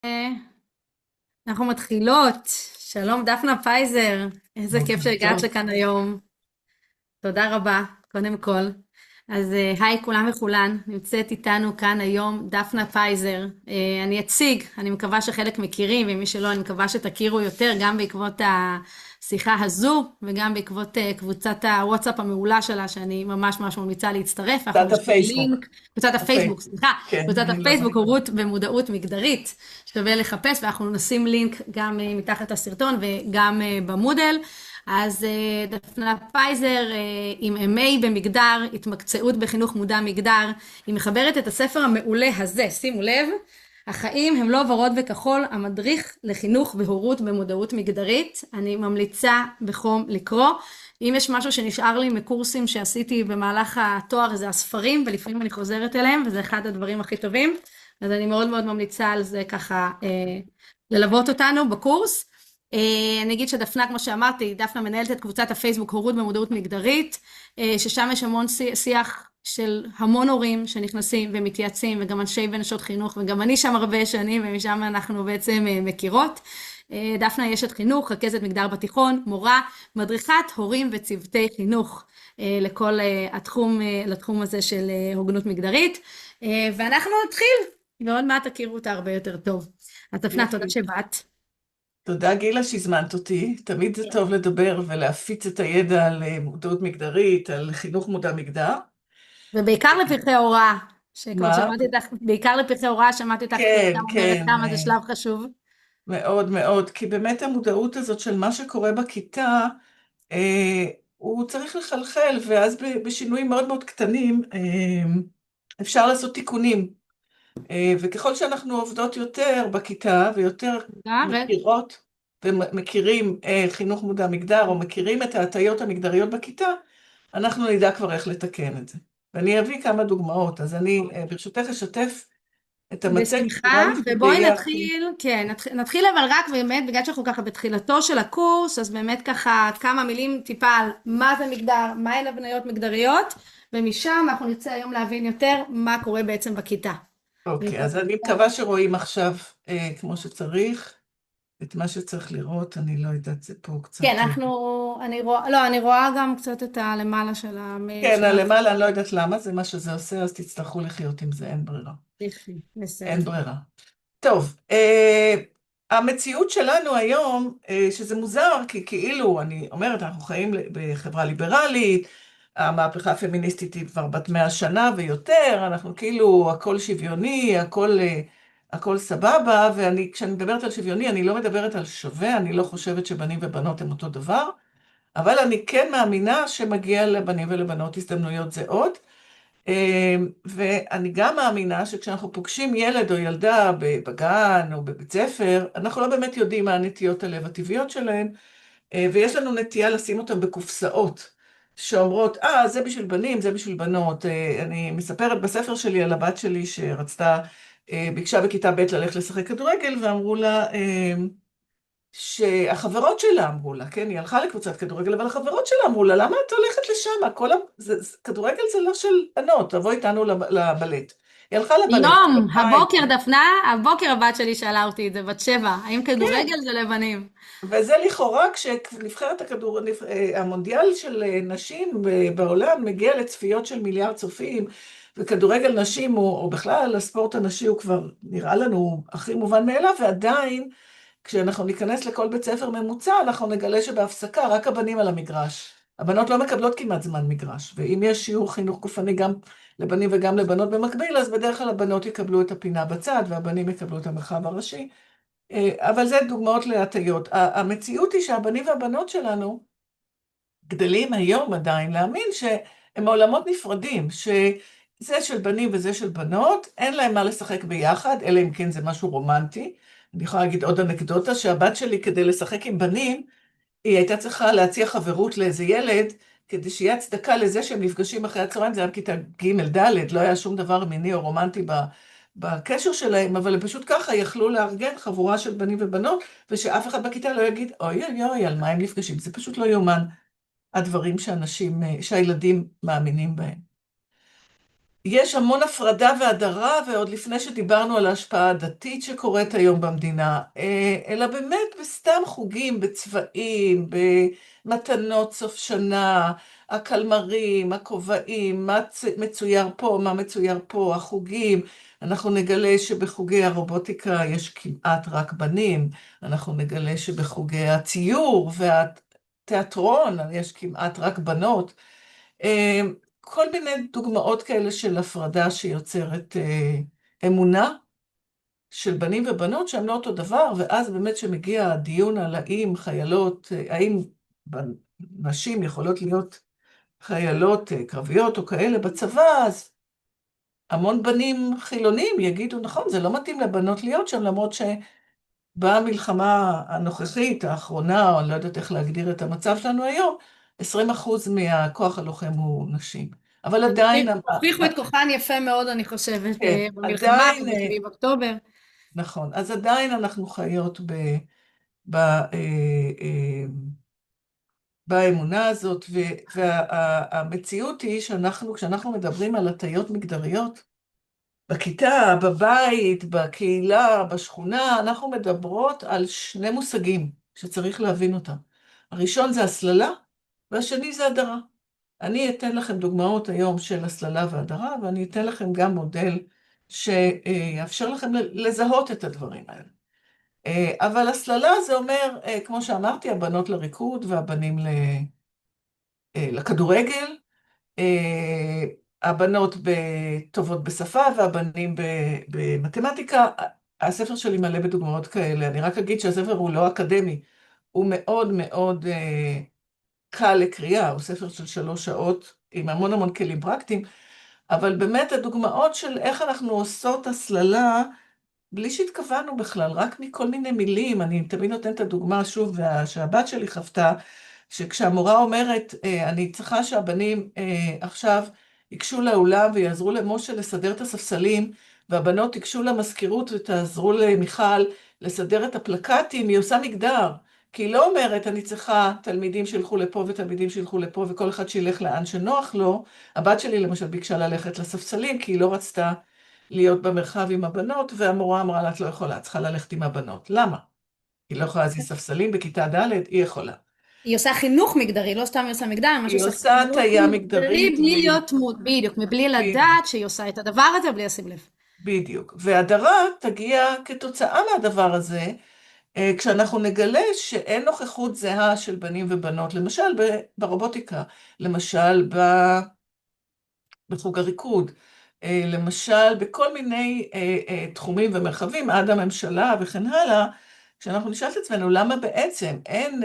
אה, אנחנו מתחילות. שלום דפנה פייזר, איזה כיף בוקר שהגעת טוב. לכאן היום. תודה רבה, קודם כל. אז היי כולם וכולן, נמצאת איתנו כאן היום דפנה פייזר. אני אציג, אני מקווה שחלק מכירים, ומי שלא, אני מקווה שתכירו יותר, גם בעקבות השיחה הזו, וגם בעקבות קבוצת הוואטסאפ המעולה שלה, שאני ממש ממש ממליצה להצטרף. אנחנו קבוצת נשים הפייסבוק. לינק, קבוצת הפייסבוק, הפייסבוק. סליחה, כן, קבוצת אני לא... הפייסבוק, הורות ומודעות מגדרית, שווה לחפש, ואנחנו נשים לינק גם מתחת לסרטון וגם במודל. אז דפנה פייזר עם MA במגדר, התמקצעות בחינוך מודע מגדר, היא מחברת את הספר המעולה הזה, שימו לב, החיים הם לא ורוד וכחול, המדריך לחינוך והורות במודעות מגדרית. אני ממליצה בחום לקרוא. אם יש משהו שנשאר לי מקורסים שעשיתי במהלך התואר, זה הספרים, ולפעמים אני חוזרת אליהם, וזה אחד הדברים הכי טובים. אז אני מאוד מאוד ממליצה על זה ככה ללוות אותנו בקורס. אני אגיד שדפנה, כמו שאמרתי, דפנה מנהלת את קבוצת הפייסבוק הורות במודעות מגדרית, ששם יש המון שיח של המון הורים שנכנסים ומתייעצים, וגם אנשי ונשות חינוך, וגם אני שם הרבה שנים, ומשם אנחנו בעצם מכירות. דפנה היא אשת חינוך, רכזת מגדר בתיכון, מורה, מדריכת הורים וצוותי חינוך לכל לתחום הזה של הוגנות מגדרית, ואנחנו נתחיל, ועוד מעט תכירו אותה הרבה יותר טוב. אז דפנה, תודה יופי. שבאת. תודה גילה שהזמנת אותי. תמיד זה טוב לדבר ולהפיץ את הידע על מודעות מגדרית, על חינוך מודע מגדר. ובעיקר לפרחי הוראה, שכבר מה? שמעתי אותך, בעיקר לפרחי הוראה, שמעתי אותך כן, גם אומרת כן, כמה זה שלב חשוב. מאוד מאוד. כי באמת המודעות הזאת של מה שקורה בכיתה, הוא צריך לחלחל, ואז בשינויים מאוד מאוד קטנים אפשר לעשות תיקונים. וככל שאנחנו עובדות יותר בכיתה ויותר גם, מכירות ומכירים חינוך מודע מגדר או מכירים את ההטיות המגדריות בכיתה, אנחנו נדע כבר איך לתקן את זה. ואני אביא כמה דוגמאות, אז אני ברשותך אשתף את המצגת, בשמחה, נראה לי שזה ובואי יהיה הכי... נתחיל, כן, נתחיל אבל רק באמת, בגלל שאנחנו ככה בתחילתו של הקורס, אז באמת ככה כמה מילים טיפה על מה זה מגדר, מהן הבניות מגדריות, ומשם אנחנו נרצה היום להבין יותר מה קורה בעצם בכיתה. אוקיי, אז אני מקווה שרואים עכשיו כמו שצריך, את מה שצריך לראות, אני לא יודעת, זה פה כן, קצת... אני רואה, לא, אני רואה גם קצת את הלמעלה של כן, הלמעלה, אני לא יודעת למה, זה מה שזה עושה, אז תצטרכו לחיות עם זה, אין ברירה. אין בסדר. ברירה. טוב, המציאות שלנו היום, שזה מוזר, כי כאילו, אני אומרת, אנחנו חיים בחברה ליברלית, המהפכה הפמיניסטית היא כבר בת 100 שנה ויותר, אנחנו כאילו, הכל שוויוני, הכל סבבה, כשאני מדברת על שוויוני, אני לא מדברת על שווה, אני לא חושבת שבנים ובנות הם אותו דבר, אבל אני כן מאמינה שמגיע לבנים ולבנות הזדמנויות זהות, ואני גם מאמינה שכשאנחנו פוגשים ילד או ילדה בגן או בבית ספר, אנחנו לא באמת יודעים מה הנטיות הלב הטבעיות שלהם, ויש לנו נטייה לשים אותם בקופסאות, שאומרות, זה בשביל בנים, זה בשביל בנות. אני מספרת בספר שלי על הבת שלי שרצתה, ביקשה בכיתה ב' ללכת לשחק כדורגל, ואמרו לה, שהחברות שלה אמרו לה, כן, היא הלכה לקבוצת כדורגל, אבל החברות שלה אמרו לה, למה את הולכת לשם? כדורגל זה לא של בנות, תבוא איתנו לבלט. היא הלכה לבלט, היום, חזרה הבוקר איתי. דפנה, הבוקר הבת שלי שאלה אותי את זה, בת 7, האם כן, כדורגל זה לבנים? וזה לכאורה כשנבחרת המונדיאל של נשים בעולם מגיע לצפיות של מיליארד צופים, וכדורגל נשים או בכלל הספורט הנשי הוא כבר נראה לנו הכי מובן מאליו, ועדיין כשאנחנו ניכנס לכל בית ספר ממוצע, אנחנו נגלה שבהפסקה רק הבנים על המגרש. הבנות לא מקבלות כמעט זמן מגרש, ואם יש שיעור חינוך גופני גם לבנים וגם לבנות במקביל, אז בדרך כלל הבנות יקבלו את הפינה בצד, והבנים יקבלו את המרחב הראשי. אבל זה דוגמאות להטיות. המציאות היא שהבנים והבנות שלנו גדלים היום עדיין להאמין שהם מעולמות נפרדים, שזה של בנים וזה של בנות, אין להם מה לשחק ביחד, אלא אם כן זה משהו רומנטי. אני יכולה להגיד עוד אנקדוטה, שהבת שלי כדי לשחק עם בנים, היא הייתה צריכה להציע חברות לאיזה ילד, כדי שיהיה הצדקה לזה שהם נפגשים אחרי הצהריים, זה היה בכיתה ג' ד', לא היה שום דבר מיני או רומנטי בקשר שלהם, אבל הם פשוט ככה יכלו לארגן חבורה של בנים ובנות, ושאף אחד בכיתה לא יגיד, אוי אוי אוי, על מה הם נפגשים, זה פשוט לא יאומן. הדברים שהילדים מאמינים בהם. יש המון הפרדה והדרה, ועוד לפני שדיברנו על ההשפעה הדתית שקורית היום במדינה, אלא באמת בסתם חוגים, בצבעים, במתנות סוף שנה, הקלמרים, הכובעים, מה מצויר פה, מה מצויר פה, החוגים. אנחנו נגלה שבחוגי הרובוטיקה יש כמעט רק בנים, אנחנו נגלה שבחוגי הציור והתיאטרון יש כמעט רק בנות. אה, כל מיני דוגמאות כאלה של הפרדה שיוצרת אמונה של בנים ובנות שהם לא אותו דבר, ואז באמת שמגיע הדיון על האם חיילות, האם נשים יכולות להיות חיילות קרביות או כאלה בצבא, אז המון בנים חילונים יגידו, נכון, זה לא מתאים לבנות להיות שם, למרות שבאה המלחמה הנוכחית, האחרונה, או אני לא יודעת איך להגדיר את המצב שלנו היום, 20% מהכוח הלוחם הוא נשים. אבל אז עדיין, הוכיחו את כוחן יפה מאוד, אני חושבת, כן, במלחמה עדיין, וב-7 באוקטובר. נכון, אז עדיין אנחנו חיות ב, אה, אה, באמונה הזאת, והמציאות היא שאנחנו, כשאנחנו מדברים על הטיות מגדריות, בכיתה, בבית, בקהילה, בשכונה, אנחנו מדברות על שני מושגים שצריך להבין אותם. הראשון זה הסללה, והשני זה הדרה. אני אתן לכם דוגמאות היום של הסללה והדרה, ואני אתן לכם גם מודל שיאפשר לכם לזהות את הדברים האלה. אבל הסללה זה אומר, כמו שאמרתי, הבנות לריקוד והבנים לכדורגל, אה, הבנות טובות בשפה והבנים במתמטיקה. הספר שלי מלא בדוגמאות כאלה. אני רק אגיד שהספר הוא לא אקדמי, הוא מאוד מאוד קל לקריאה, הוא ספר של 3 שעות עם המון המון כלים פרקטיים, אבל באמת הדוגמאות של איך אנחנו עושות הסללה, בלי שהתכוונו בכלל, רק מכל מיני מילים. אני תמיד נותנת את הדוגמה שוב, שהבת שלי חוותה, שכשהמורה אומרת, אני צריכה שהבנים עכשיו ייגשו לאולם ויעזרו למשה לסדר את הספסלים, והבנות ייגשו למזכירות ותעזרו למיכל לסדר את הפלקטים, היא עושה מגדר. כי היא לא אומרת, אני צריכה תלמידים שילכו לפה ותלמידים שילכו לפה, וכל אחד שילך לאן שנוח לו. הבת שלי למשל ביקשה ללכת לספסלים, כי היא לא רצתה להיות במרחב עם הבנות, והמורה אמרה לה, את לא יכולה, את צריכה ללכת עם הבנות. למה? היא לא יכולה להזיז ספסלים בכיתה ד', היא יכולה. היא עושה חינוך מגדרי, לא סתם היא עושה מגדר, היא ממש היא עושה עושה חינוך הטיה מגדרי מגדרית, בלי להיות בדיוק, מבלי לדעת שהיא עושה את הדבר הזה בלי לשים לב. בדיוק. והדרה תגיע כתוצאה מהדבר הזה, כשאנחנו נגלה שאין נוכחות זהה של בנים ובנות, למשל ברובוטיקה, למשל בחוג הריקוד, למשל בכל מיני תחומים ומרחבים, עד הממשלה וכן הלאה, כשאנחנו נשאל את עצמנו למה בעצם אין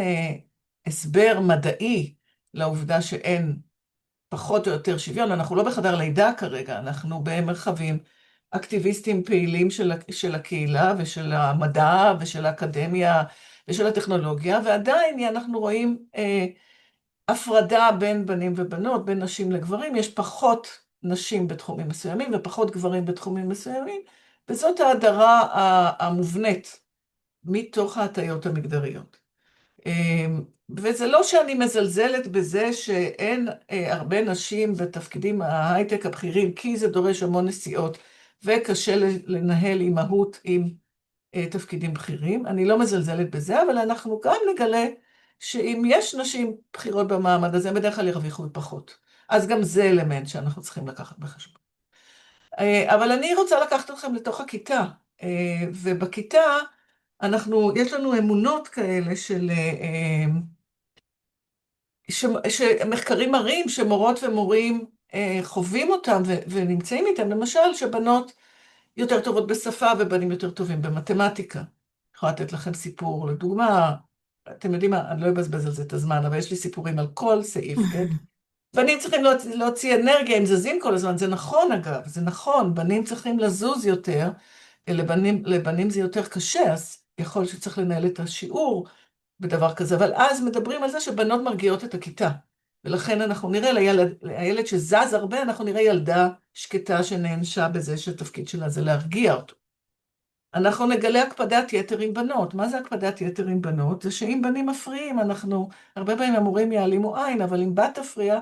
הסבר מדעי לעובדה שאין פחות או יותר שוויון. אנחנו לא בחדר לידה כרגע, אנחנו במרחבים אקטיביסטים פעילים של הקהילה ושל המדע ושל האקדמיה ושל הטכנולוגיה, ועדיין אנחנו רואים הפרדה בין בנים ובנות, בין נשים לגברים. יש פחות נשים בתחומים מסוימים ופחות גברים בתחומים מסוימים, וזאת ההדרה המובנית מתוך ההטיות המגדריות. וזה לא שאני מזלזלת בזה שאין הרבה נשים בתפקידים ההייטק הבכירים, כי זה דורש המון נסיעות, וקשה לנהל אימהות עם תפקידים בכירים. אני לא מזלזלת בזה, אבל אנחנו גם נגלה שאם יש נשים בכירות במעמד הזה, הם בדרך כלל ירוויחו פחות. אז גם זה אלמנט שאנחנו צריכים לקחת בחשבון. אבל אני רוצה לקחת אתכם לתוך הכיתה, ובכיתה יש לנו אמונות כאלה שמחקרים מראים שמורות ומורים חווים אותם ונמצאים איתם, למשל שבנות יותר טובות בשפה ובנים יותר טובים במתמטיקה. אני יכולה לתת לכם סיפור, לדוגמה, אתם יודעים מה, אני לא אבזבז על זה את הזמן, אבל יש לי סיפורים על כל סעיף, כן? בנים צריכים להוציא אנרגיה, הם זזים כל הזמן, זה נכון אגב, זה נכון, בנים צריכים לזוז יותר, לבנים זה יותר קשה, אז יכול שצריך לנהל את השיעור בדבר כזה, אבל אז מדברים על זה שבנות מרגיעות את הכיתה, ולכן אנחנו נראה לילד שזז הרבה, אנחנו נראה ילדה שקטה שנענשה בזה שהתפקיד שלה זה להרגיע אותו. אנחנו נגלה הקפדת יתר עם בנות. מה זה הקפדת יתר עם בנות? זה שאם בנים מפריעים, הרבה פעמים המורים יעלימו עין, אבל אם בת תפריע,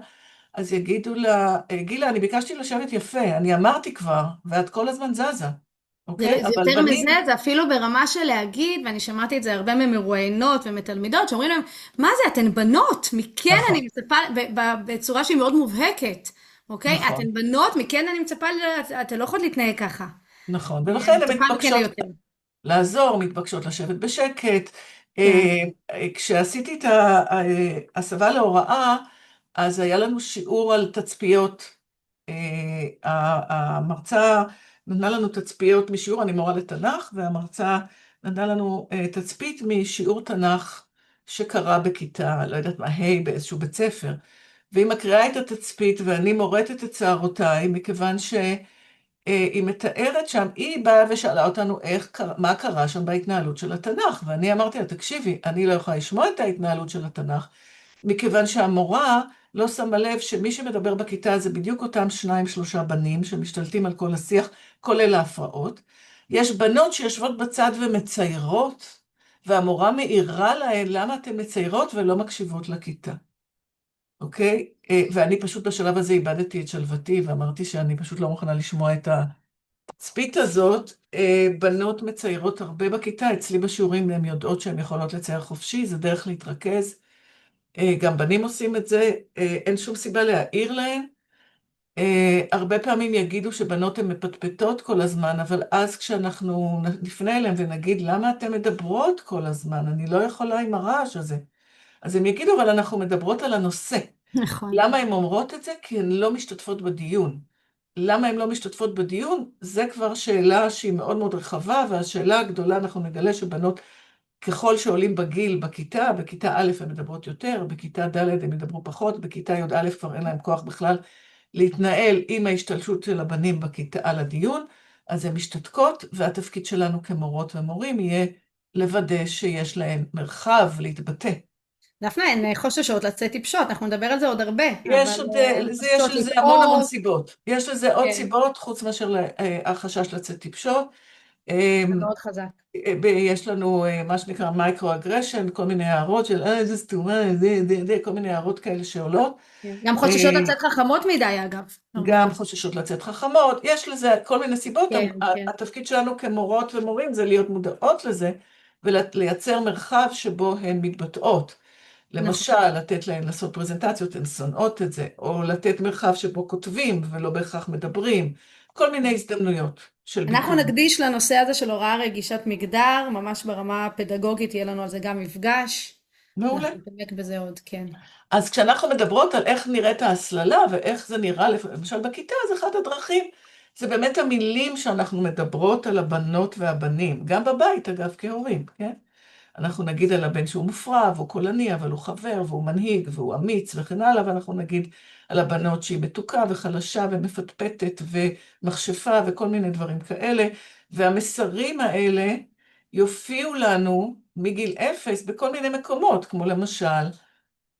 אז יגידו לה, גילה, אני ביקשתי לשבת יפה, אני אמרתי כבר, ואת כל הזמן זזה, אוקיי? זה אבל יותר מזה, בנים, זה אפילו ברמה של להגיד, ואני שמעתי את זה הרבה ממרואיינות ומתלמידות, שאומרים להם, מה זה, אתן בנות, מכן אני נכון, מצפה, בצורה שהיא מאוד מובהקת, אוקיי? נכון, אתן בנות, מכן אני מצפה, אתן לא יכולות להתנהג ככה. נכון, אני ולכן הן מצפה מכן מתבקשות ליותר. לעזור, מתבקשות לשבת בשקט. כן, כשעשיתי את ההסבה להוראה, אז היה לנו שיעור על תצפיות. המרצה נתנה לנו תצפיות משיעור, אני מורה לתנ"ך, והמרצה נתנה לנו תצפית משיעור תנ"ך שקרה בכיתה, לא יודעת מה, ה' באיזשהו בית ספר. והיא מקריאה את התצפית ואני מורטת את שערותיי, מכיוון היא מתארת שם, היא באה ושאלה אותנו מה קרה שם בהתנהלות של התנ"ך, ואני אמרתי לה, תקשיבי, אני לא יכולה לשמוע את ההתנהלות של התנ"ך, מכיוון שהמורה לא שמה לב שמי שמדבר בכיתה זה בדיוק אותם שניים, שלושה בנים שמשתלטים על כל השיח, כולל ההפרעות. יש בנות שיושבות בצד ומציירות, והמורה מעירה להן למה אתן מציירות ולא מקשיבות לכיתה. אוקיי? ואני פשוט בשלב הזה איבדתי את שלוותי, ואמרתי שאני פשוט לא מוכנה לשמוע את התצפית הזאת. בנות מציירות הרבה בכיתה, אצלי בשיעורים הן יודעות שהן יכולות לצייר חופשי, זה דרך להתרכז. גם בנים עושים את זה, אין שום סיבה להעיר להן. הרבה פעמים יגידו שבנות הן מפטפטות כל הזמן, אבל אז כשאנחנו נפנה אליהן ונגיד, למה אתן מדברות כל הזמן? אני לא יכולה עם הרעש הזה. אז הם יגידו, אבל אנחנו מדברות על הנושא. נכון. למה הן אומרות את זה? כי הן לא משתתפות בדיון. למה הן לא משתתפות בדיון? זה כבר שאלה שהיא מאוד מאוד רחבה, והשאלה הגדולה, אנחנו נגלה שבנות, ככל שעולים בגיל בכיתה, בכיתה א' הן מדברות יותר, בכיתה ד' הן ידברו פחות, בכיתה י"א כבר אין להם כוח בכלל להתנהל עם ההשתלשות של הבנים בכיתה על הדיון, אז הן משתתקות, והתפקיד שלנו כמורות ומורים יהיה לוודא שיש להן מרחב להתבטא. דפנה, הן חוששות לצאת טיפשות, אנחנו נדבר על זה עוד הרבה, אבל יש עוד, הן יש חוששות לזה המון המון לטעות, סיבות. יש לזה עוד כן, סיבות, חוץ מאשר החשש לצאת טיפשות. זה מאוד חזק. יש לנו מה שנקרא מייקרו-אגרשן, כל מיני הערות של איזה סתומה, כל מיני הערות כאלה שעולות. כן. גם אה, חוששות לצאת חכמות מדי, אגב. הרבה גם פעמים. חוששות לצאת חכמות, יש לזה כל מיני סיבות. כן, כן. התפקיד שלנו כמורות ומורים זה להיות מודעות לזה, ולייצר מרחב שבו הן מתבטאות. נכון. למשל, לתת להן לעשות פרזנטציות, הן שונאות את זה, או לתת מרחב שבו כותבים ולא בהכרח מדברים, כל מיני הזדמנויות של אנחנו ביטוי. נקדיש לנושא הזה של הוראה רגישת מגדר, ממש ברמה הפדגוגית, יהיה לנו על זה גם מפגש. מעולה. אנחנו נתעמק בזה עוד, כן. אז כשאנחנו מדברות על איך נראית ההסללה ואיך זה נראה, למשל בכיתה, אז אחת הדרכים, זה באמת המילים שאנחנו מדברות על הבנות והבנים, גם בבית אגב כהורים, כן? אנחנו נגיד על הבן שהוא מופרע, והוא קולני, אבל הוא חבר, והוא מנהיג, והוא אמיץ, וכן הלאה, ואנחנו נגיד על הבנות שהיא מתוקה וחלשה ומפטפטת ומכשפה וכל מיני דברים כאלה, והמסרים האלה יופיעו לנו מגיל אפס בכל מיני מקומות, כמו למשל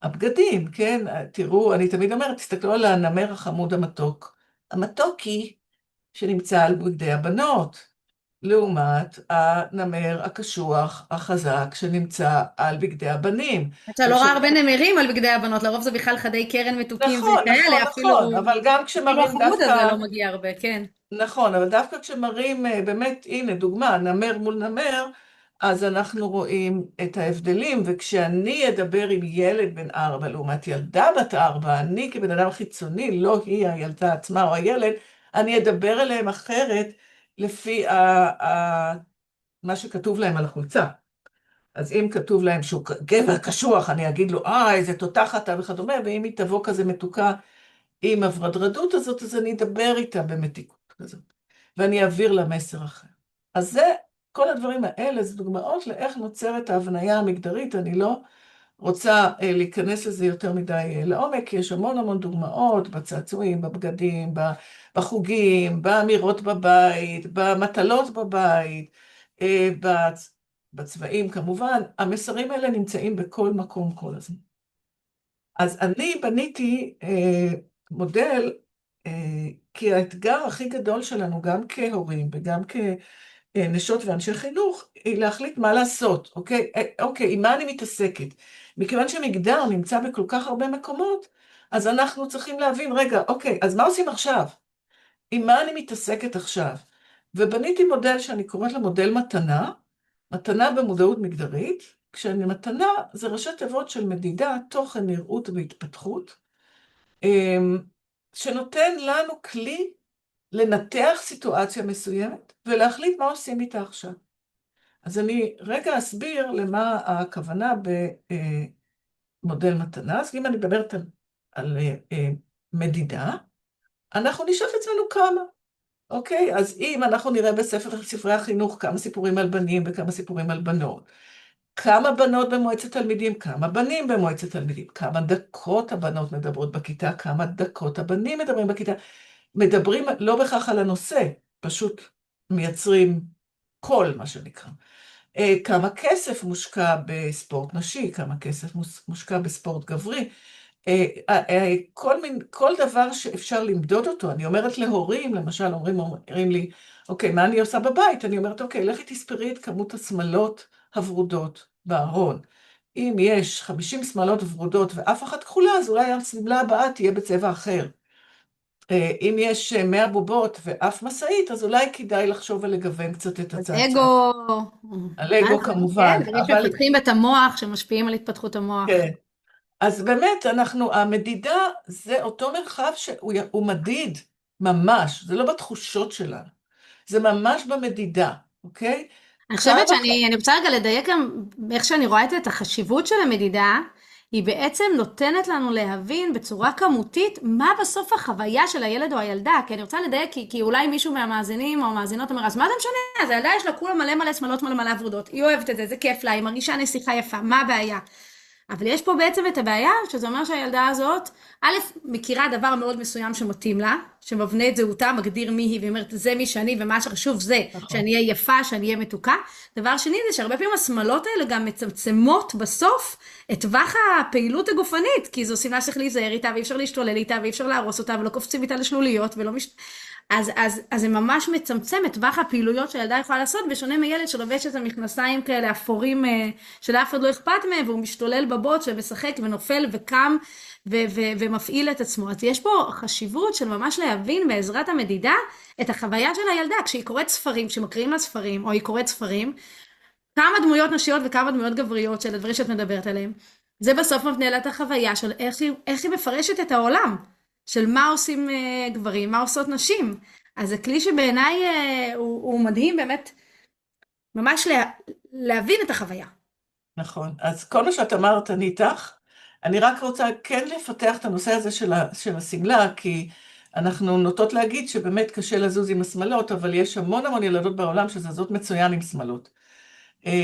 הבגדים, כן? תראו, אני תמיד אומרת, תסתכלו על הנמר החמוד המתוק. המתוקי שנמצא על בגדי הבנות. לעומת הנמר הקשוח, החזק, שנמצא על בגדי הבנים. אתה לא רואה הרבה נמרים על בגדי הבנות, לרוב זה בכלל חדי קרן מתוקים נכון, נכון, וכאלה, נכון, אבל גם אפילו כשמראים החמוד הזה דווקא, לא מגיע הרבה, כן. נכון, אבל דווקא כשמראים באמת, הנה, דוגמה, נמר מול נמר, אז אנחנו רואים את ההבדלים, וכשאני אדבר עם ילד בן 4 לעומת ילדה בת 4, אני כבן אדם חיצוני, לא היא הילדה עצמה או הילד, אני אדבר אליהם אחרת לפי מה שכתוב להם על החולצה. אז אם כתוב להם שהוא גבר קשוח, אני אגיד לו, איזה תותחת אתה וכדומה, ואם היא תבוא כזה מתוקה עם הוורדרדות הזאת, אז אני אדבר איתה במתיקות כזאת, ואני אעביר לה מסר אחר. אז זה, כל הדברים האלה, זה דוגמאות לאיך נוצרת ההבניה המגדרית, אני לא רוצה להיכנס לזה יותר מדי לעומק, כי יש המון המון דוגמאות בצעצועים, בבגדים, בחוגים, באמירות בבית, במטלות בבית, בצבעים כמובן, המסרים האלה נמצאים בכל מקום כל הזמן. אז אני בניתי מודל, כי האתגר הכי גדול שלנו, גם כהורים וגם כנשות ואנשי חינוך, היא להחליט מה לעשות, אוקיי? אוקיי, עם מה אני מתעסקת? מכיוון שמגדר נמצא בכל כך הרבה מקומות, אז אנחנו צריכים להבין, רגע, אוקיי, אז מה עושים עכשיו? עם מה אני מתעסקת עכשיו? ובניתי מודל שאני קוראת לו מודל מתנה, מתנה במודעות מגדרית, כשאני מתנה זה ראשי תיבות של מדידה, תוכן, נראות והתפתחות, שנותן לנו כלי לנתח סיטואציה מסוימת ולהחליט מה עושים איתה עכשיו. אז אני רגע אסביר למה הכוונה במודל מתנה. אז אם אני מדברת על מדידה, אנחנו נשאל את עצמנו כמה. אוקיי? אז אם אנחנו נראה בספרי החינוך כמה סיפורים על בנים וכמה סיפורים על בנות, כמה בנות במועצת תלמידים, כמה בנים במועצת תלמידים, כמה דקות הבנות מדברות בכיתה, כמה דקות הבנים מדברים בכיתה, מדברים לא בכך על הנושא, פשוט מייצרים קול, מה שנקרא. כמה כסף מושקע בספורט נשי, כמה כסף מושקע בספורט גברי, כל דבר שאפשר למדוד אותו. אני אומרת להורים, למשל, אומרים לי, אוקיי, מה אני עושה בבית? אני אומרת, אוקיי, לכי תספרי את כמות השמלות הוורודות בארון. אם יש 50 שמלות ורודות ואף אחת כחולה, אז אולי השמלה הבאה תהיה בצבע אחר. אם יש 100 בובות ואף מסעית, אז אולי כדאי לחשוב ולגוון קצת את הצעצוע. אגו, מה הלגו זה? כמובן, כן, דברים אבל שמפתחים את המוח, שמשפיעים על התפתחות המוח. כן. אז באמת, המדידה זה אותו מרחב שהוא מדיד, ממש, זה לא בתחושות שלנו, זה ממש במדידה, אוקיי? אני כמה, חושבת אני רוצה רגע לדייק גם איך שאני רואה את החשיבות של המדידה, היא בעצם נותנת לנו להבין בצורה כמותית מה בסוף החוויה של הילד או הילדה, כי אני רוצה לדייק, כי אולי מישהו מהמאזינים או המאזינות אומר, אז מה זה משנה? אז הילדה יש לה כולה מלא מלא שמלות מלא מלא ורודות, היא אוהבת את זה, זה כיף לה, היא מרגישה נסיכה יפה, מה הבעיה? אבל יש פה בעצם את הבעיה, שזה אומר שהילדה הזאת, א', מכירה דבר מאוד מסוים שמתאים לה, שמבנה את זהותה, מגדיר מי היא, ואומרת, זה מי שאני, ומה שחשוב זה נכון, שאני אהיה יפה, שאני אהיה מתוקה. דבר שני זה שהרבה פעמים השמלות האלה גם מצמצמות בסוף את טווח הפעילות הגופנית, כי זו שמלה שצריך להיזהר איתה, ואי אפשר להשתולל איתה, ואי אפשר להרוס אותה, ולא קופצים איתה לשלוליות, אז זה ממש מצמצם את טווח הפעילויות שהילדה יכולה לעשות, בשונה מילד שלובש את המכנסיים כאלה אפורים, שלאף אחד לא אכפת מהם, והוא משתולל בבוץ ומשחק ונופל וקם ומפעיל את עצמו. אז יש פה חשיבות של ממש להבין בעזרת המדידה את החוויה של הילדה, כשהיא קוראת ספרים, כשמקריאים לה ספרים, או היא קוראת ספרים, כמה דמויות נשיות וכמה דמויות גבריות של הדברים שאת מדברת עליהם. זה בסוף מבנה לה את החוויה של איך היא מפרשת את העולם. של מה עושים גברים, מה עושות נשים. אז זה כלי שבעיניי הוא מדהים באמת, ממש להבין את החוויה. נכון. אז כל מה שאת אמרת, אני איתך. אני רק רוצה כן לפתח את הנושא הזה של השמלה, כי אנחנו נוטות להגיד שבאמת קשה לזוז עם השמלות, אבל יש המון המון ילדות בעולם שזזות מצוין עם שמלות.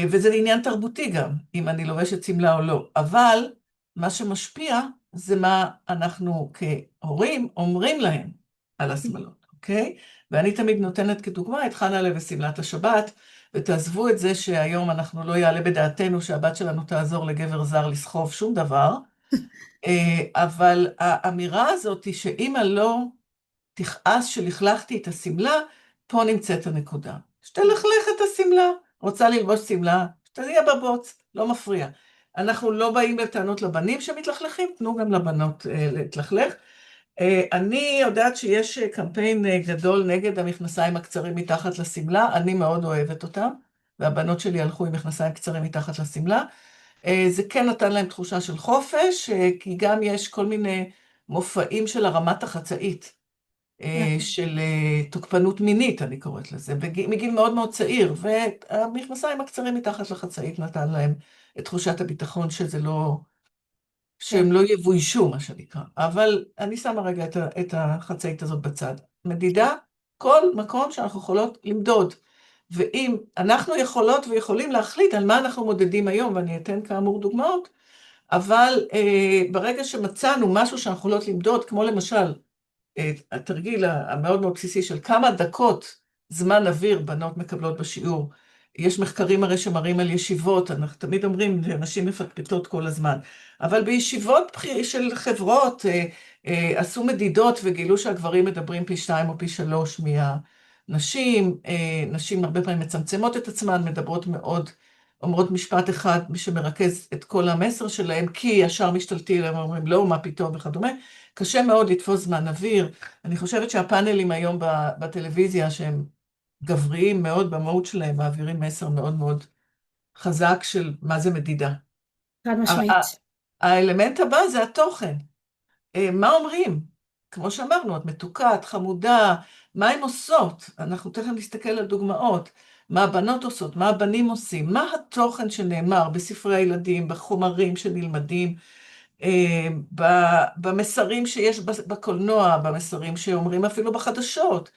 וזה עניין תרבותי גם, אם אני לובשת שמלה או לא. אבל מה שמשפיע זה מה אנחנו כהורים אומרים להם על השמלות, אוקיי? ואני תמיד נותנת כדוגמה את חנה'לה ושמלת השבת, ותעזבו את זה שהיום אנחנו לא יעלה בדעתנו שהבת שלנו תעזור לגבר זר לסחוב שום דבר, אבל האמירה הזאת היא שאמא לא תכעס שלכלכתי את השמלה, פה נמצאת הנקודה. שתלכלך את השמלה, רוצה ללבוש שמלה, שתהיה בבוץ, לא מפריע. אנחנו לא באים בטענות לבנים שמתלכלכים, תנו גם לבנות להתלכלך. אני יודעת שיש קמפיין גדול נגד המכנסיים הקצרים מתחת לשמלה, אני מאוד אוהבת אותם, והבנות שלי הלכו עם מכנסיים קצרים מתחת לשמלה. זה כן נתן להם תחושה של חופש, כי גם יש כל מיני מופעים של הרמת החצאית. של תוקפנות מינית, אני קוראת לזה, מגיל מאוד מאוד צעיר, והמכנסיים הקצרים מתחת לחצאית נתן להם את תחושת הביטחון שהם לא יבוישו, מה שנקרא. אבל אני שמה רגע את החצאית הזאת בצד. מדידה, כל מקום שאנחנו יכולות למדוד. ואם אנחנו יכולות ויכולים להחליט על מה אנחנו מודדים היום, ואני אתן כאמור דוגמאות, אבל ברגע שמצאנו משהו שאנחנו יכולות למדוד, כמו למשל, התרגיל המאוד מאוד בסיסי של כמה דקות זמן אוויר בנות מקבלות בשיעור. יש מחקרים הרי שמראים על ישיבות, אנחנו תמיד אומרים, נשים מפטפטות כל הזמן, אבל בישיבות של חברות עשו מדידות וגילו שהגברים מדברים פי 2 או פי 3 מהנשים, נשים הרבה פעמים מצמצמות את עצמן, מדברות מאוד אומרות משפט אחד שמרכז את כל המסר שלהם, כי ישר משתלטים עליהם, אומרים לא, מה פתאום וכדומה. קשה מאוד לתפוס זמן אוויר. אני חושבת שהפאנלים היום בטלוויזיה, שהם גבריים מאוד במהות שלהם, מעבירים מסר מאוד מאוד חזק של מה זה מדידה. חד ה- ה- משמעית. האלמנט הבא זה התוכן. מה אומרים? כמו שאמרנו, את מתוקה, את חמודה, מה הן עושות? אנחנו תכף נסתכל על דוגמאות. מה הבנות עושות, מה הבנים עושים, מה התוכן שנאמר בספרי הילדים, בחומרים שנלמדים, במסרים שיש בקולנוע, במסרים שאומרים אפילו בחדשות.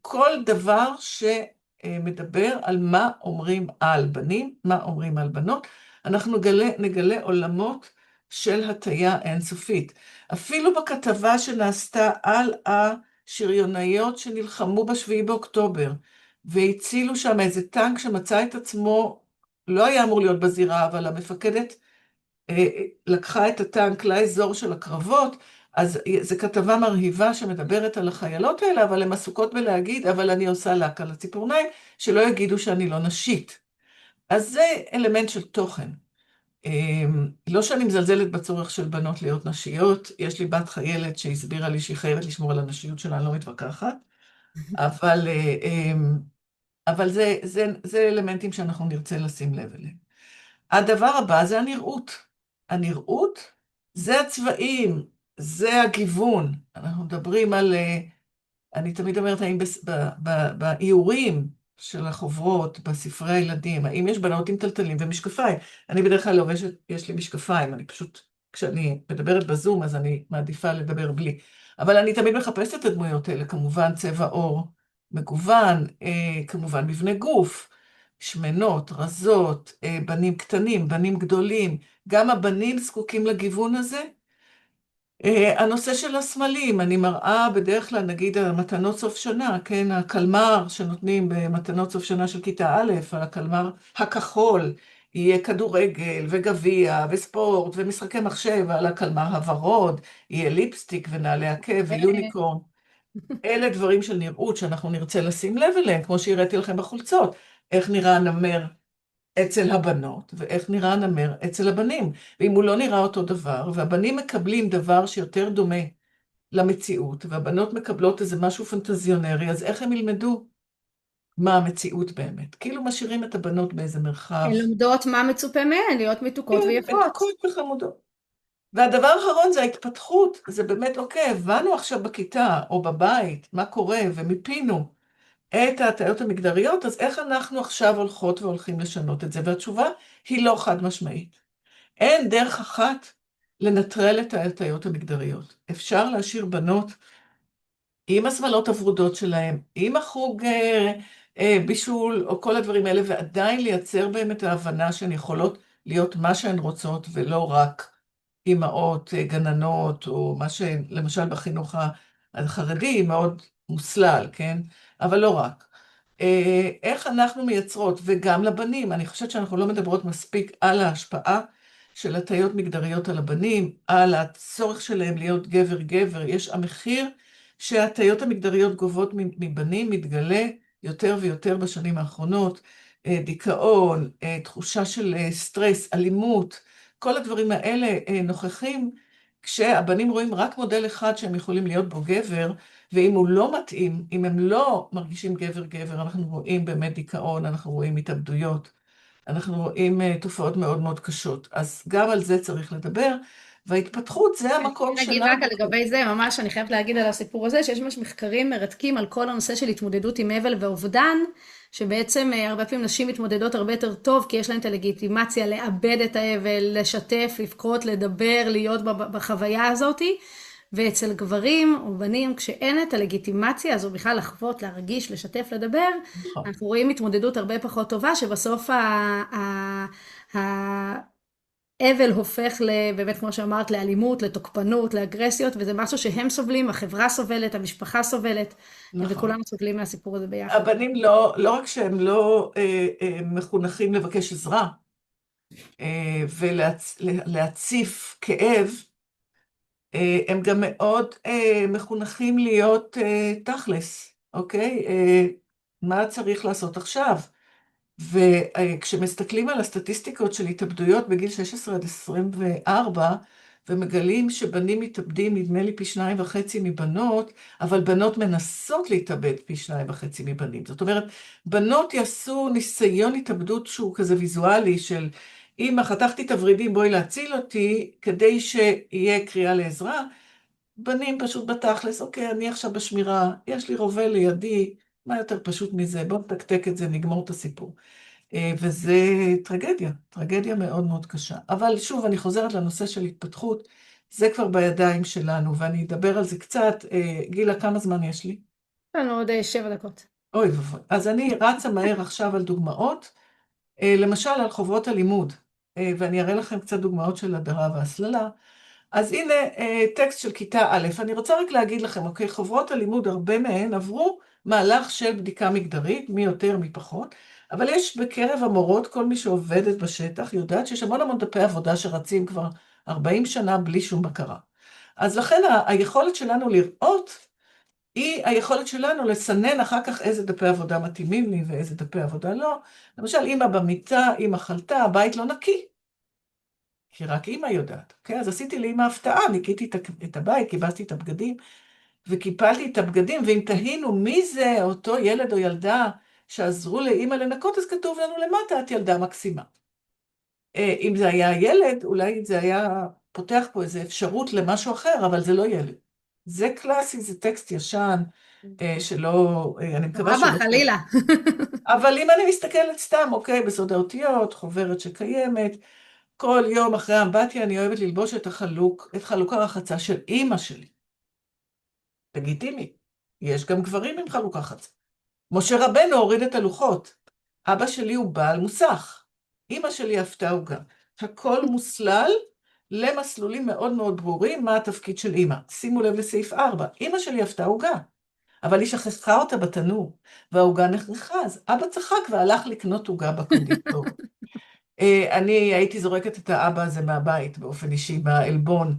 כל דבר שמדבר על מה אומרים על בנים, מה אומרים על בנות, אנחנו נגלה עולמות של הטיה אינסופית. אפילו בכתבה שנעשתה על השריונאיות שנלחמו בשביעי באוקטובר, והצילו שם איזה טנק שמצא את עצמו, לא היה אמור להיות בזירה, אבל המפקדת לקחה את הטנק לאזור של הקרבות, אז זו כתבה מרהיבה שמדברת על החיילות האלה, אבל הן עסוקות בלהגיד, אבל אני עושה לק על הציפורניים, שלא יגידו שאני לא נשית. אז זה אלמנט של תוכן. לא שאני מזלזלת בצורך של בנות להיות נשיות, יש לי בת חיילת שהסבירה לי שהיא חייבת לשמור על הנשיות שלה, אני לא מתווכחת, אבל זה אלמנטים שאנחנו נרצה לשים לב אליהם. הדבר הבא זה הנראות. הנראות זה הצבעים, זה הגיוון. אנחנו מדברים על, אני תמיד אומרת, האם באיורים של החוברות, בספרי הילדים, האם יש בנות עם טלטלים ומשקפיים. אני בדרך כלל לובשת, יש לי משקפיים, אני פשוט, כשאני מדברת בזום, אז אני מעדיפה לדבר בלי. אבל אני תמיד מחפשת את הדמויות האלה, כמובן צבע עור מגוון, כמובן מבנה גוף. שמנות, רזות, בנים קטנים, בנים גדולים, גם הבנים זקוקים לגיוון הזה. הנושא של הסמלים, אני מראה בדרך כלל, נגיד, המתנות סוף שנה, כן, הקלמר שנותנים במתנות סוף שנה של כיתה א', על הקלמר הכחול, יהיה כדורגל וגביע וספורט ומשחקי מחשב, על הקלמר הוורוד, יהיה ליפסטיק ונעלי עקב ויוניקורן. אלה דברים של נראות שאנחנו נרצה לשים לב אליהם, כמו שהראיתי לכם בחולצות. איך נראה הנמר אצל הבנות, ואיך נראה הנמר אצל הבנים. ואם הוא לא נראה אותו דבר, והבנים מקבלים דבר שיותר דומה למציאות, והבנות מקבלות איזה משהו פנטזיונרי, אז איך הם ילמדו מה המציאות באמת? כאילו משאירים את הבנות באיזה מרחב. הן לומדות מה מצופה מהן, להיות מתוקות כן, ויפות. מתוקות וחמודות. והדבר האחרון זה ההתפתחות, זה באמת, אוקיי, הבנו עכשיו בכיתה או בבית מה קורה, ומיפינו את ההטיות המגדריות, אז איך אנחנו עכשיו הולכות והולכים לשנות את זה? והתשובה היא לא חד משמעית. אין דרך אחת לנטרל את ההטיות המגדריות. אפשר להשאיר בנות עם השמלות הוורודות שלהם, עם החוג בישול או כל הדברים האלה, ועדיין לייצר בהם את ההבנה שהן יכולות להיות מה שהן רוצות, ולא רק אימהות, גננות, או מה שלמשל בחינוך החרדי מאוד מוסלל, כן? אבל לא רק. איך אנחנו מייצרות, וגם לבנים, אני חושבת שאנחנו לא מדברות מספיק על ההשפעה של הטיות מגדריות על הבנים, על הצורך שלהם להיות גבר-גבר, יש המחיר שההטיות המגדריות גובות מבנים מתגלה יותר ויותר בשנים האחרונות, דיכאון, תחושה של סטרס, אלימות, כל הדברים האלה נוכחים כשהבנים רואים רק מודל אחד שהם יכולים להיות בו גבר, ואם הוא לא מתאים, אם הם לא מרגישים גבר-גבר, אנחנו רואים באמת דיכאון, אנחנו רואים התאבדויות, אנחנו רואים תופעות מאוד מאוד קשות. אז גם על זה צריך לדבר, וההתפתחות זה המקום נגיד שלנו. רק לגבי זה, ממש אני חייבת להגיד על הסיפור הזה, שיש ממש מחקרים מרתקים על כל הנושא של התמודדות עם אבל ואובדן, שבעצם הרבה פעמים נשים מתמודדות הרבה יותר טוב, כי יש להן את הלגיטימציה לאבד את האבל, לשתף, לבכות, לדבר, להיות בחוויה הזאת, ואצל גברים או בנים, כשאין את הלגיטימציה הזו בכלל לחוות, להרגיש, לשתף, לדבר, נכון. אנחנו רואים התמודדות הרבה פחות טובה, שבסוף אבל הופך באמת כמו שאמרת לאלימות, לתוקפנות, לאגרסיות, וזה משהו שהם סובלים, החברה סובלת, המשפחה סובלת, נכון. וכולנו סובלים מהסיפור הזה ביחד. הבנים לא רק שהם לא מחונכים לבקש עזרה ולהציף כאב, הם גם מאוד מחונכים להיות תכלס, אוקיי? מה צריך לעשות עכשיו? וכשמסתכלים על הסטטיסטיקות של התאבדויות בגיל 16 עד 24, ומגלים שבנים מתאבדים, נדמה לי פי 2.5 מבנות, אבל בנות מנסות להתאבד פי 2.5 מבנים. זאת אומרת, בנות יעשו ניסיון התאבדות שהוא כזה ויזואלי של, אמא, חתכתי את הוורידים, בואי להציל אותי, כדי שיהיה קריאה לעזרה. בנים פשוט בתכלס, אוקיי, אני עכשיו בשמירה, יש לי רובה לידי, מה יותר פשוט מזה? בואו נתקתק את זה, נגמור את הסיפור. וזה טרגדיה, טרגדיה מאוד מאוד קשה. אבל שוב, אני חוזרת לנושא של התפתחות, זה כבר בידיים שלנו, ואני אדבר על זה קצת. גילה, כמה זמן יש לי? יש לנו עוד 7 דקות. אוי ואבוי. אז אני רצה מהר עכשיו על דוגמאות, למשל על חוברות הלימוד, ואני אראה לכם קצת דוגמאות של הדרה והסללה. אז הנה טקסט של כיתה א', אני רוצה רק להגיד לכם, אוקיי, חוברות הלימוד, הרבה מהן עברו מהלך של בדיקה מגדרית, מי יותר מי פחות, אבל יש בקרב המורות, כל מי שעובדת בשטח יודעת שיש המון המון דפי עבודה שרצים כבר 40 שנה בלי שום בקרה. אז לכן היכולת שלנו לראות היא היכולת שלנו לסנן אחר כך איזה דפי עבודה מתאימים לי ואיזה דפי עבודה לא. למשל, אמא במיטה, אמא חלתה, הבית לא נקי. כי רק אמא יודעת, אוקיי? אז עשיתי לאמא הפתעה, ניקיתי את הבית, קיבלתי את הבגדים, וקיפלתי את הבגדים, ואם תהינו מי זה אותו ילד או ילדה שעזרו לאמא לנקות, אז כתוב לנו למטה, את ילדה מקסימה. אם זה היה ילד, אולי זה היה פותח פה איזו אפשרות למשהו אחר, אבל זה לא ילד. זה קלאסי, זה טקסט ישן, שלא, אני מקווה אבא, שלא... חלילה. אבל אם אני מסתכלת סתם, אוקיי, בסוד האותיות, חוברת שקיימת, כל יום אחרי האמבטיה אני אוהבת ללבוש את חלוק הרחצה של אימא שלי. לגיטימי. יש גם גברים עם חלוק רחצה. משה רבנו הוריד את הלוחות. אבא שלי הוא בעל מוסך. אימא שלי אהבתה עוגה. הכל מוסלל למסלולים מאוד מאוד ברורים מה התפקיד של אימא. שימו לב לסעיף 4. אימא שלי אהבתה עוגה, אבל היא שכחה אותה בתנור, והעוגה נחרכה, אז אבא צחק והלך לקנות עוגה בקונדיטוריה. אני הייתי זורקת את האבא הזה מהבית באופן אישי, מהעלבון,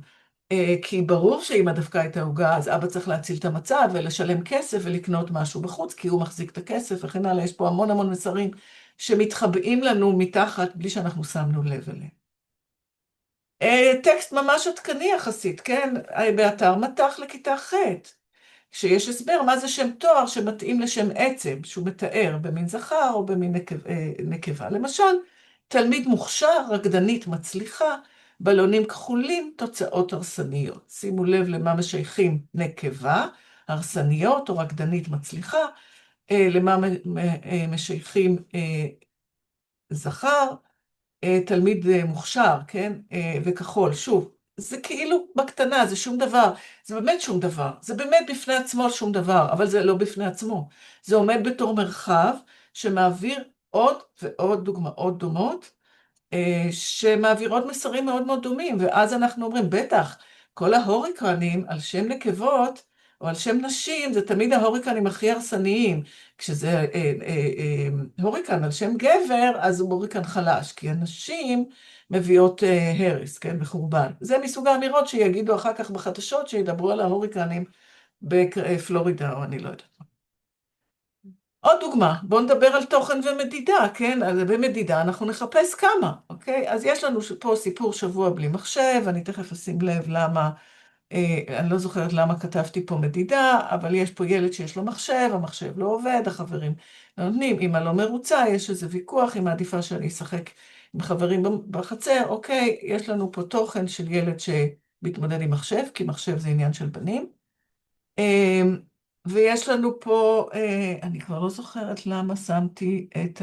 כי ברור שאמא דווקא את העוגה, אז אבא צריך להציל את המצב ולשלם כסף ולקנות משהו בחוץ, כי הוא מחזיק את הכסף וכן הלאה. יש פה המון המון מסרים שמתחבאים לנו מתחת בלי שאנחנו שמנו לב אליהם. טקסט ממש עדכני יחסית, כן? באתר מט"ח לכיתה ח', שיש הסבר מה זה שם תואר שמתאים לשם עצם, שהוא מתאר במין זכר או במין נקבה. למשל, תלמיד מוכשר, רקדנית מצליחה, בלונים כחולים, תוצאות הרסניות. שימו לב למה משייכים נקבה, הרסניות או רקדנית מצליחה, למה משייכים זכר, תלמיד מוכשר, כן? וכחול. שוב, זה כאילו בקטנה, זה שום דבר. זה באמת שום דבר. זה באמת בפני עצמו שום דבר, אבל זה לא בפני עצמו. זה עומד בתור מרחב שמעביר עוד ועוד דוגמאות דומות, שמעבירות מסרים מאוד מאוד דומים, ואז אנחנו אומרים, בטח, כל ההוריקנים על שם נקבות, או על שם נשים, זה תמיד ההוריקנים הכי הרסניים. כשזה הוריקן על שם גבר, אז הוא הוריקן חלש, כי הנשים מביאות הרס, כן, וחורבן. זה מסוג האמירות שיגידו אחר כך בחדשות, שידברו על ההוריקנים בפלורידה, או אני לא יודעת. עוד דוגמה, בואו נדבר על תוכן ומדידה, כן? אז במדידה אנחנו נחפש כמה, אוקיי? אז יש לנו פה סיפור שבוע בלי מחשב, אני תכף אשים לב למה, אני לא זוכרת למה כתבתי פה מדידה, אבל יש פה ילד שיש לו מחשב, המחשב לא עובד, החברים לא נותנים, אמא לא מרוצה, יש איזה ויכוח, היא מעדיפה שאני אשחק עם חברים בחצר, אוקיי? יש לנו פה תוכן של ילד שמתמודד עם מחשב, כי מחשב זה עניין של בנים. ויש לנו פה, אני כבר לא זוכרת למה שמתי את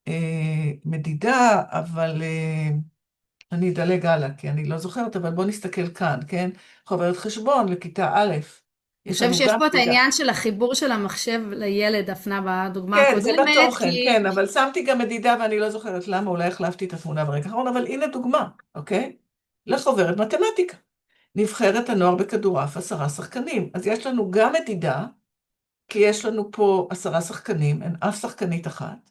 המדידה, אבל אני אדלג הלאה, כי אני לא זוכרת, אבל בואו נסתכל כאן, כן? חוברת חשבון לכיתה א', אני יש חושב לנו שיש גם פה את מדידה. העניין של החיבור של המחשב לילד, דפנה בדוגמה כן, זה הקודמת, בתוכן, כי... כן, אבל שמתי גם מדידה ואני לא זוכרת למה, אולי החלפתי את התמונה ברגע האחרון, אבל הנה דוגמה, אוקיי? לחוברת מתמטיקה. נבחרת הנוער בכדורעף 10 שחקנים. אז יש לנו גם מדידה, כי יש לנו פה 10 שחקנים, אין אף שחקנית אחת,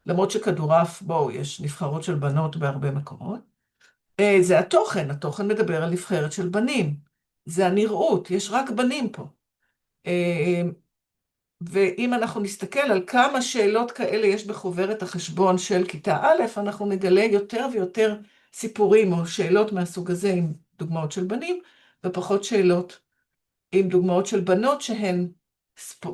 למרות שכדורעף, בואו, יש נבחרות של בנות בהרבה מקומות. זה התוכן, התוכן מדבר על נבחרת של בנים. זה הנראות, יש רק בנים פה. ואם אנחנו נסתכל על כמה שאלות כאלה יש בחוברת החשבון של כיתה א', אנחנו נגלה יותר ויותר סיפורים או שאלות מהסוג הזה עם דוגמאות של בנים, ופחות שאלות עם דוגמאות של בנות שהן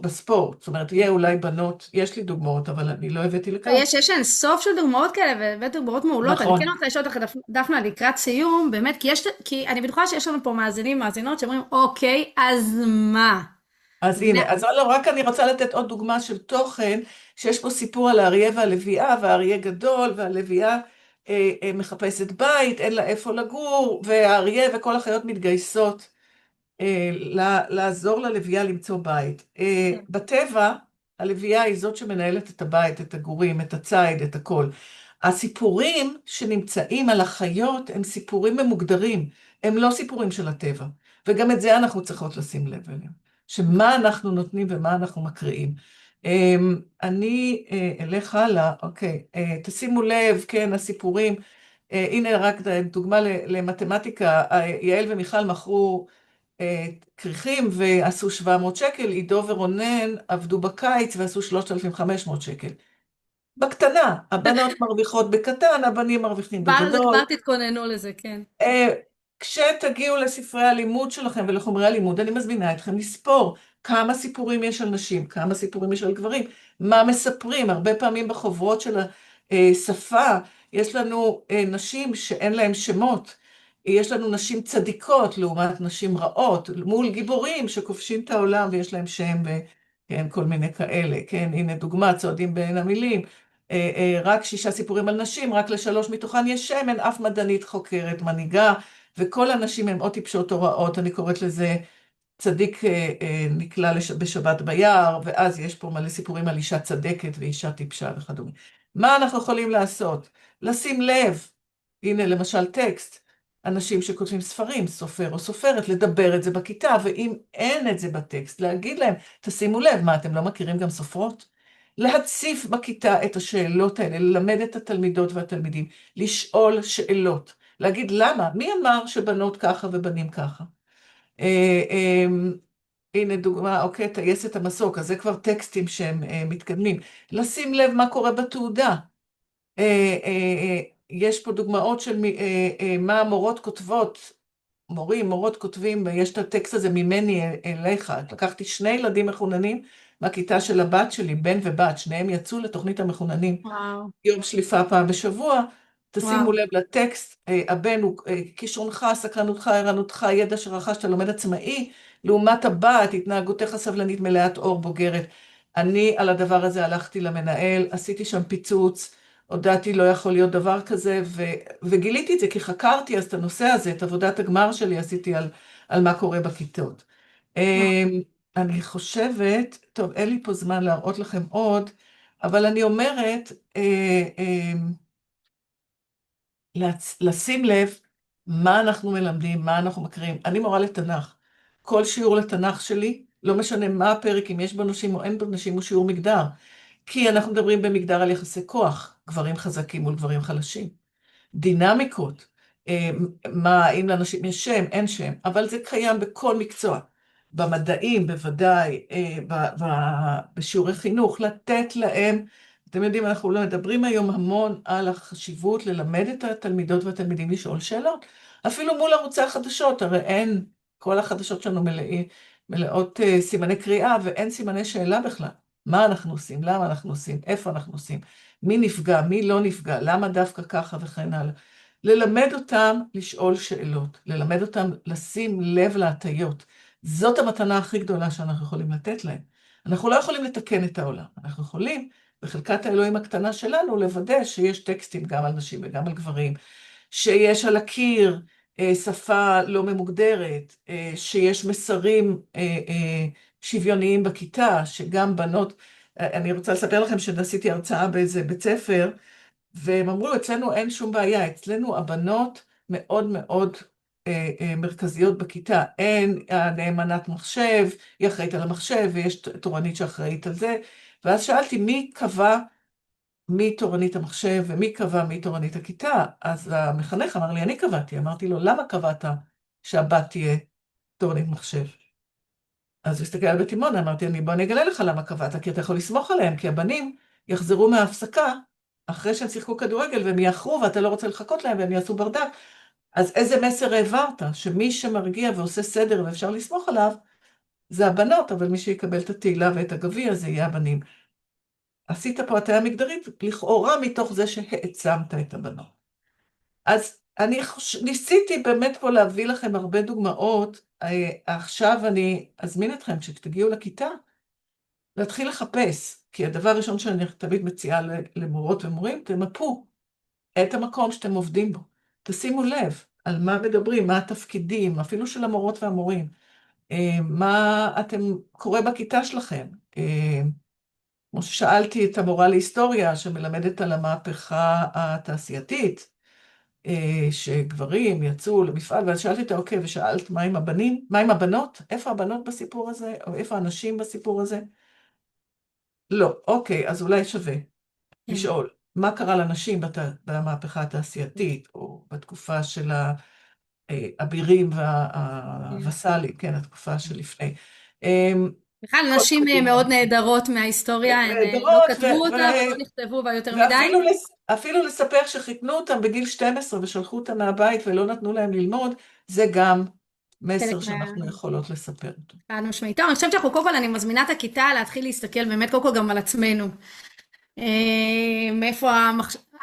בספורט. זאת אומרת, יהיה אולי בנות, יש לי דוגמאות, אבל אני לא הבאתי לכאן. יש אין סוף של דוגמאות כאלה, והבאת דוגמאות מעולות. אני כן נכון. רוצה לשאול אותך, דפנה, לקראת סיום, באמת, כי אני בטוחה שיש לנו פה מאזינים, מאזינות, שאומרים, אוקיי, אז מה? אז הנה, אז לא, רק אני רוצה לתת עוד דוגמה של תוכן, שיש פה סיפור על האריה והלוויה, והאריה גדול, והלוויה מחפשת בית, אין לה איפה לגור, והאריה וכל החיות מתגייסות לעזור ללוויה למצוא בית. בטבע, הלוויה היא זאת שמנהלת את הבית, את הגורים, את הציד, את הכל. הסיפורים שנמצאים על החיות הם סיפורים ממוגדרים, הם לא סיפורים של הטבע. וגם את זה אנחנו צריכות לשים לב אליהם. שמה אנחנו נותנים ומה אנחנו מקריאים. אני אלך הלאה, אוקיי, תשימו לב, כן, הסיפורים, הנה רק דוגמה למתמטיקה, יעל ומיכל מכרו כריכים ועשו 700 שקל, עידו ורונן עבדו בקיץ ועשו 3,500 שקל. בקטנה, הבנות מרוויחות בקטן, הבנים מרוויחים כבר לזה, בגדול. כבר תתכוננו לזה, כן. כשתגיעו לספרי הלימוד שלכם ולחומרי הלימוד, אני מזמינה אתכם לספור כמה סיפורים יש על נשים, כמה סיפורים יש על גברים, מה מספרים. הרבה פעמים בחוברות של השפה יש לנו נשים שאין להן שמות, יש לנו נשים צדיקות לעומת נשים רעות, מול גיבורים שכובשים את העולם ויש להם שם וכן, כל מיני כאלה. כן, הנה דוגמה, צועדים בין המילים. רק 6 סיפורים על נשים, רק ל3 מתוכן יש שם, אין אף מדענית חוקרת, מנהיגה, וכל הנשים הן או טיפשות או רעות, אני קוראת לזה צדיק נקלע בשבת ביער, ואז יש פה מלא סיפורים על אישה צדקת ואישה טיפשה וכדומה. מה אנחנו יכולים לעשות? לשים לב, הנה למשל טקסט, אנשים שכותבים ספרים, סופר או סופרת, לדבר את זה בכיתה, ואם אין את זה בטקסט, להגיד להם, תשימו לב, מה, אתם לא מכירים גם סופרות? להציף בכיתה את השאלות האלה, ללמד את התלמידות והתלמידים, לשאול שאלות, להגיד למה, מי אמר שבנות ככה ובנים ככה? הנה דוגמה, אוקיי, טייסת המסוק, אז זה כבר טקסטים שהם מתקדמים. לשים לב מה קורה בתעודה. יש פה דוגמאות של מה המורות כותבות, מורים, מורות כותבים, ויש את הטקסט הזה ממני אליך. לקחתי 2 ילדים מחוננים מהכיתה של הבת שלי, בן ובת, שניהם יצאו לתוכנית המחוננים. וואו, יום שליפה פעם בשבוע, וואו. תשימו לב לטקסט, הבן הוא כישרונך, סקרנותך, ערנותך, ידע שרכשת, לומד עצמאי, לעומת הבת, התנהגותך סבלנית מלאת אור בוגרת. אני על הדבר הזה הלכתי למנהל, עשיתי שם פיצוץ, הודעתי לא יכול להיות דבר כזה, וגיליתי את זה כי חקרתי אז את הנושא הזה, את עבודת הגמר שלי עשיתי על מה קורה בכיתות. אני חושבת, טוב, אין לי פה זמן להראות לכם עוד, אבל אני אומרת, לשים לב מה אנחנו מלמדים, מה אנחנו מקריאים. אני מורה לתנ"ך. כל שיעור לתנ"ך שלי, לא משנה מה הפרק, אם יש בו נשים או אין בו נשים, הוא שיעור מגדר. כי אנחנו מדברים במגדר על יחסי כוח, גברים חזקים מול גברים חלשים. דינמיקות, אם לאנשים יש שם, אין שם, אבל זה קיים בכל מקצוע. במדעים, בוודאי, בשיעורי חינוך, לתת להם, אתם יודעים, אנחנו לא מדברים היום המון על החשיבות ללמד את התלמידות והתלמידים לשאול שאלות, אפילו מול ערוצי החדשות, הרי אין, כל החדשות שלנו מלאות סימני קריאה, ואין סימני שאלה בכלל. מה אנחנו עושים, למה אנחנו עושים, איפה אנחנו עושים, מי נפגע, מי לא נפגע, למה דווקא ככה וכן הלאה. ללמד אותם לשאול שאלות, ללמד אותם לשים לב להטיות. זאת המתנה הכי גדולה שאנחנו יכולים לתת להם. אנחנו לא יכולים לתקן את העולם, אנחנו יכולים, בחלקת האלוהים הקטנה שלנו, לוודא שיש טקסטים גם על נשים וגם על גברים, שיש על הקיר שפה לא ממוגדרת, שיש מסרים שוויוניים בכיתה, שגם בנות, אני רוצה לספר לכם שעשיתי הרצאה באיזה בית ספר, והם אמרו, אצלנו אין שום בעיה, אצלנו הבנות מאוד מאוד מרכזיות בכיתה, אין נאמנת מחשב, היא אחראית על המחשב, ויש תורנית שאחראית על זה, ואז שאלתי מי קבע מי תורנית המחשב ומי קבע מי תורנית הכיתה, אז המחנך אמר לי, אני קבעתי, אמרתי לו, למה קבעת שהבת תהיה תורנית מחשב? אז הוא הסתכל על בית תימון, אמרתי, בוא אני אגלה לך למה קבעת, כי אתה יכול לסמוך עליהם, כי הבנים יחזרו מההפסקה, אחרי שהם שיחקו כדורגל, והם יאחרו, ואתה לא רוצה לחכות להם, והם יעשו ברדק. אז איזה מסר העברת? שמי שמרגיע ועושה סדר ואפשר לסמוך עליו, זה הבנות, אבל מי שיקבל את התהילה ואת הגביע, זה יהיה הבנים. עשית פה הטעיה מגדרית, לכאורה מתוך זה שהעצמת את הבנות. אז ניסיתי באמת פה להביא לכם הרבה דוגמאות. עכשיו אני אזמין אתכם, כשתגיעו לכיתה, להתחיל לחפש, כי הדבר הראשון שאני תמיד מציעה למורות ומורים, תמפו את המקום שאתם עובדים בו. תשימו לב על מה מדברים, מה התפקידים, אפילו של המורות והמורים. מה אתם קורה בכיתה שלכם. כמו ששאלתי את המורה להיסטוריה, שמלמדת על המהפכה התעשייתית, שגברים יצאו למפעל, ואז שאלתי אותה, אוקיי, ושאלת מה עם הבנים? מה עם הבנות? איפה הבנות בסיפור הזה? או איפה הנשים בסיפור הזה? לא, אוקיי, אז אולי שווה כן, לשאול, מה קרה לנשים במהפכה התעשייתית, או בתקופה של האבירים כן. והווסלים, כן, התקופה שלפני. בכלל, כל נשים הדברים מאוד נהדרות מההיסטוריה, הן לא נהדרות, כתבו אותה ולא נכתבו בה יותר מדי. ואפילו אפילו לספר שחיתנו אותם בגיל 12 ושלחו אותם מהבית ולא נתנו להם ללמוד, זה גם מסר חלק שאנחנו יכולות לספר אותו. חד משמעית. טוב, אני חושבת שאנחנו קודם כל, אני מזמינה את הכיתה להתחיל להסתכל באמת קודם כל גם על עצמנו. מאיפה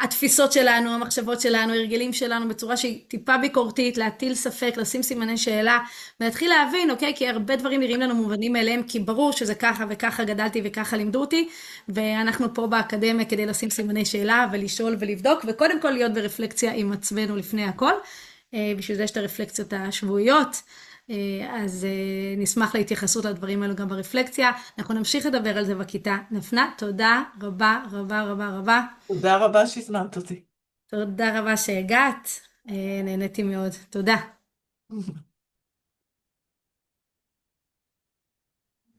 התפיסות שלנו, המחשבות שלנו, הרגלים שלנו, בצורה שהיא טיפה ביקורתית, להטיל ספק, לשים סימני שאלה, ולהתחיל להבין, אוקיי? כי הרבה דברים נראים לנו מובנים מאליהם, כי ברור שזה ככה וככה גדלתי וככה לימדו אותי, ואנחנו פה באקדמיה כדי לשים סימני שאלה ולשאול ולבדוק, וקודם כל להיות ברפלקציה עם עצמנו לפני הכל. בשביל זה יש את הרפלקציות השבועיות. אז נשמח להתייחסות לדברים האלו גם ברפלקציה. אנחנו נמשיך לדבר על זה בכיתה. נפנה, תודה רבה רבה רבה רבה. תודה רבה שהזמנת אותי. תודה רבה שהגעת. נהניתי מאוד. תודה.